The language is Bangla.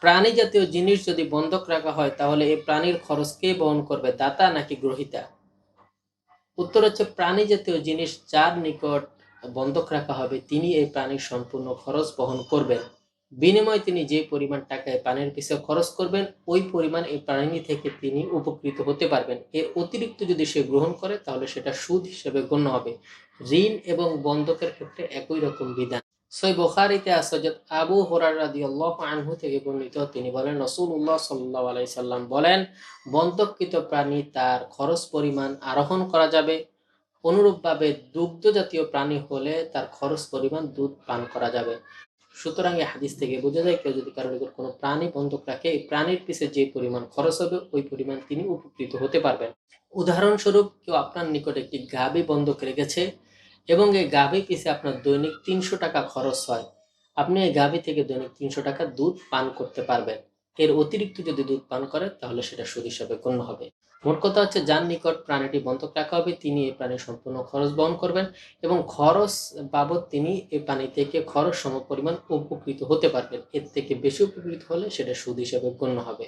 প্রাণী জাতীয় জিনিস যদি বন্ধক রাখা হয় তাহলে এই প্রাণীর খরচ কে বহন করবে, দাতা নাকি গ্রহীতা? উত্তর হচ্ছে প্রাণী জাতীয় জিনিস যার নিকট বন্ধক রাখা হবে তিনি এই প্রাণীর সম্পূর্ণ খরচ বহন করবেন। বিনিময়ে তিনি যে পরিমাণ টাকায় প্রাণীর পিছনে খরচ করবেন ওই পরিমাণ এই প্রাণী থেকে তিনি উপকৃত হতে পারবেন। এর অতিরিক্ত যদি সে গ্রহণ করে তাহলে সেটা সুদ হিসেবে গণ্য হবে। ঋণ এবং বন্ধকের ক্ষেত্রে একই রকম বিধান। সহিহ বুখারীতে আছে হযরত আবু হুরায়রা রাদিয়াল্লাহু আনহু থেকে বর্ণিত, তিনি বলেন রাসূলুল্লাহ সাল্লাল্লাহু আলাইহি সাল্লাম বলেন, বন্ধককৃত প্রাণী তার খরচ পরিমাণ আরোহণ করা যাবে, অনুরূপভাবে দুগ্ধ জাতীয় প্রাণী হলে তার খরচ পরিমাণ দুধ পান করা যাবে। সুতরাং এই হাদিস থেকে বোঝা যায় কেউ যদি কারোর নিকট কোনো প্রাণী বন্ধক রাখে এই প্রাণীর পিছে যে পরিমাণ খরচ হবে ওই পরিমাণ তিনি উপকৃত হতে পারবেন। উদাহরণস্বরূপ কেউ আপনার নিকট একটি গাভী বন্ধক রেখেছে এবং এই গাভী পিছে আপনার দৈনিক ৩০০ টাকা খরচ হয়, আপনি এই গাভী থেকে দৈনিক ৩০০ টাকা দুধ পান করতে পারবেন। এর অতিরিক্ত যদি দুধ পান করে তাহলে সেটা সুদ হিসাবে গণ্য হবে। মোট কথা হচ্ছে যার নিকট প্রাণীটি বন্ধক রাখা হবে তিনি এই প্রাণীর সম্পূর্ণ খরচ বহন করবেন এবং খরচ বাবদ তিনি এই প্রাণী থেকে খরচ সমপরিমাণ উপকৃত হতে পারবেন। এর থেকে বেশি উপকৃত হলে সেটা সুদ হিসাবে গণ্য হবে।